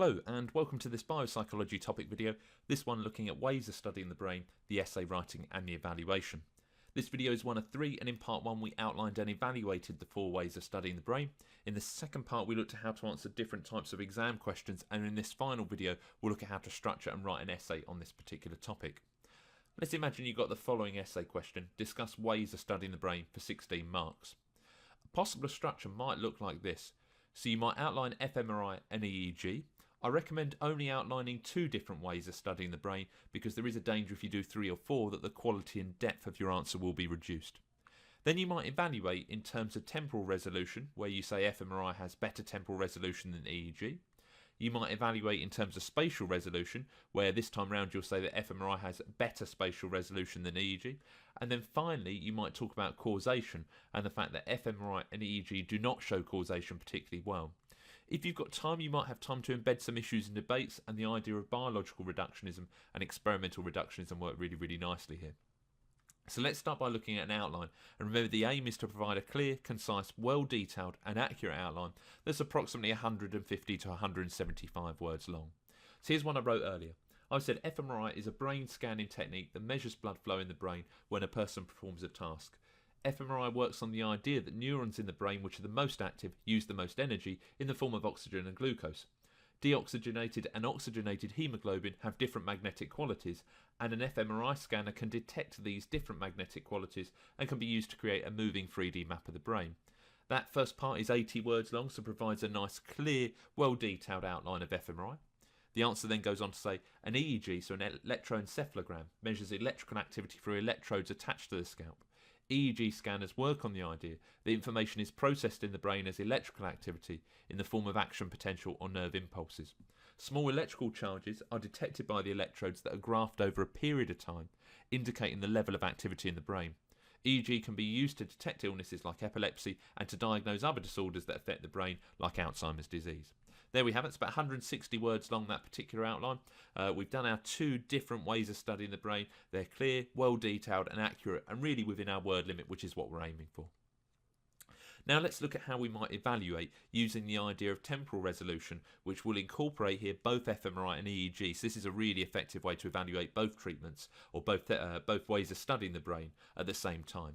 Hello and welcome to this biopsychology topic video, this one looking at ways of studying the brain, the essay writing and the evaluation. This video is one of three, and in part one we outlined and evaluated the four ways of studying the brain. In the second part we looked at how to answer different types of exam questions, and in this final video we'll look at how to structure and write an essay on this particular topic. Let's imagine you've got the following essay question: discuss ways of studying the brain for 16 marks. A possible structure might look like this. So you might outline fMRI and EEG. I recommend only outlining two different ways of studying the brain because there is a danger if you do three or four that the quality and depth of your answer will be reduced. Then you might evaluate in terms of temporal resolution, where you say fMRI has better temporal resolution than EEG. You might evaluate in terms of spatial resolution, where this time round you'll say that fMRI has better spatial resolution than EEG. And then finally you might talk about causation and the fact that fMRI and EEG do not show causation particularly well. If you've got time, you might have time to embed some issues and debates, and the idea of biological reductionism and experimental reductionism work really nicely here. So let's start by looking at an outline, and remember the aim is to provide a clear, concise, well detailed and accurate outline that's approximately 150 to 175 words long. So here's one I wrote earlier. I said fMRI is a brain scanning technique that measures blood flow in the brain when a person performs a task. fMRI works on the idea that neurons in the brain which are the most active use the most energy in the form of oxygen and glucose. Deoxygenated and oxygenated hemoglobin have different magnetic qualities, and an fMRI scanner can detect these different magnetic qualities and can be used to create a moving 3D map of the brain. That first part is 80 words long, so provides a nice, clear, well detailed outline of fMRI. The answer then goes on to say an EEG, so an electroencephalogram, measures electrical activity through electrodes attached to the scalp. EEG scanners work on the idea that information is processed in the brain as electrical activity in the form of action potential or nerve impulses. Small electrical charges are detected by the electrodes that are graphed over a period of time, indicating the level of activity in the brain. EEG can be used to detect illnesses like epilepsy and to diagnose other disorders that affect the brain like Alzheimer's disease. There we have it. It's about 160 words long, that particular outline. We've done our two different ways of studying the brain. They're clear, well detailed and accurate, and really within our word limit, which is what we're aiming for. Now let's look at how we might evaluate using the idea of temporal resolution, which will incorporate here both fMRI and EEG. So this is a really effective way to evaluate both treatments or both ways of studying the brain at the same time.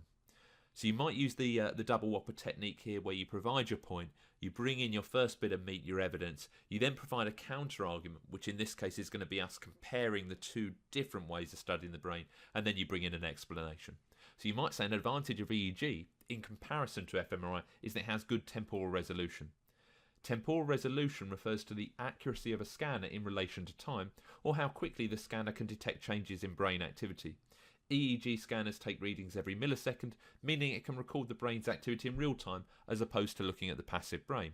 So you might use the double whopper technique here, where you provide your point, you bring in your first bit of meat, your evidence, you then provide a counter argument, which in this case is going to be us comparing the two different ways of studying the brain, and then you bring in an explanation. So you might say an advantage of EEG in comparison to fMRI is that it has good temporal resolution. Temporal resolution refers to the accuracy of a scanner in relation to time, or how quickly the scanner can detect changes in brain activity. EEG scanners take readings every millisecond, meaning it can record the brain's activity in real time as opposed to looking at the passive brain.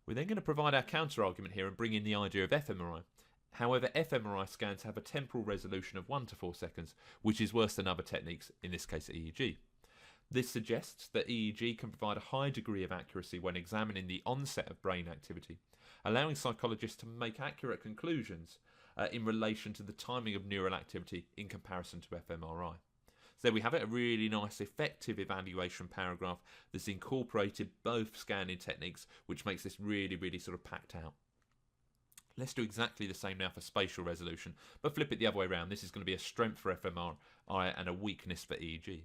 We're then going to provide our counter argument here and bring in the idea of fMRI. However, fMRI scans have a temporal resolution of 1 to 4 seconds, which is worse than other techniques, in this case EEG. This suggests that EEG can provide a high degree of accuracy when examining the onset of brain activity, allowing psychologists to make accurate conclusions in relation to the timing of neural activity in comparison to fMRI. So there we have it, a really nice effective evaluation paragraph that's incorporated both scanning techniques, which makes this really sort of packed out. Let's do exactly the same now for spatial resolution, but flip it the other way around. This is going to be a strength for fMRI and a weakness for EEG.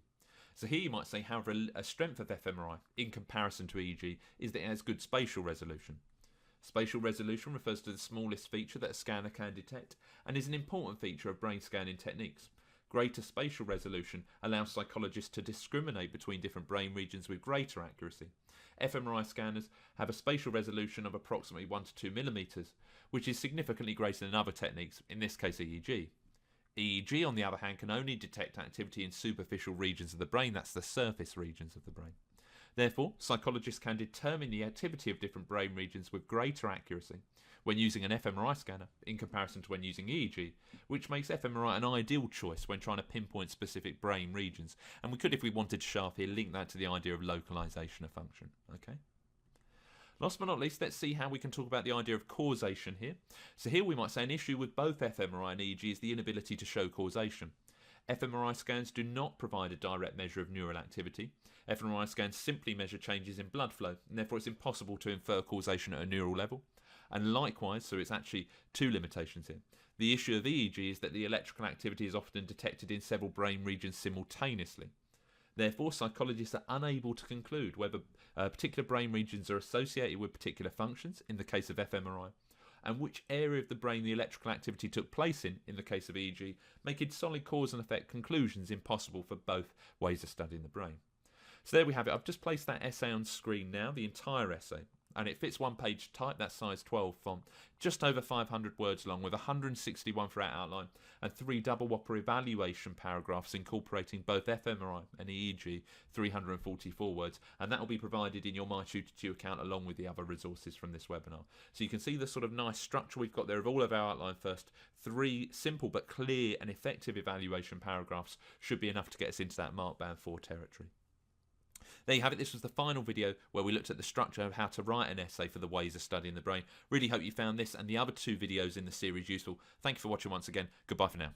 So here you might say, however, a strength of fMRI in comparison to EEG is that it has good spatial resolution. Spatial resolution refers to the smallest feature that a scanner can detect and is an important feature of brain scanning techniques. Greater spatial resolution allows psychologists to discriminate between different brain regions with greater accuracy. fMRI scanners have a spatial resolution of approximately 1 to 2 millimeters, which is significantly greater than other techniques, in this case EEG. EEG, on the other hand, can only detect activity in superficial regions of the brain, that's the surface regions of the brain. Therefore, psychologists can determine the activity of different brain regions with greater accuracy when using an fMRI scanner in comparison to when using EEG, which makes fMRI an ideal choice when trying to pinpoint specific brain regions. And we could, if we wanted to sharp here, link that to the idea of localization of function. Okay. Last but not least, let's see how we can talk about the idea of causation here. So here we might say an issue with both fMRI and EEG is the inability to show causation. fMRI scans do not provide a direct measure of neural activity. fMRI scans simply measure changes in blood flow, and therefore it's impossible to infer causation at a neural level. And likewise, so it's actually two limitations here. The issue of EEG is that the electrical activity is often detected in several brain regions simultaneously. Therefore, psychologists are unable to conclude whether particular brain regions are associated with particular functions, in the case of fMRI, and which area of the brain the electrical activity took place in the case of EEG, making solid cause and effect conclusions impossible for both ways of studying the brain. So there we have it. I've just placed that essay on screen now, the entire essay, and it fits one page type, that size 12 font, just over 500 words long, with 161 for our outline and 3 double whopper evaluation paragraphs incorporating both fMRI and EEG, 344 words, and that will be provided in your MyTutor2 account along with the other resources from this webinar. So you can see the sort of nice structure we've got there of all of our outline first. 3 simple but clear and effective evaluation paragraphs should be enough to get us into that Mark Band 4 territory. There you have it. This was the final video where we looked at the structure of how to write an essay for the ways of studying the brain. Really hope you found this and the other 2 videos in the series useful. Thank you for watching once again. Goodbye for now.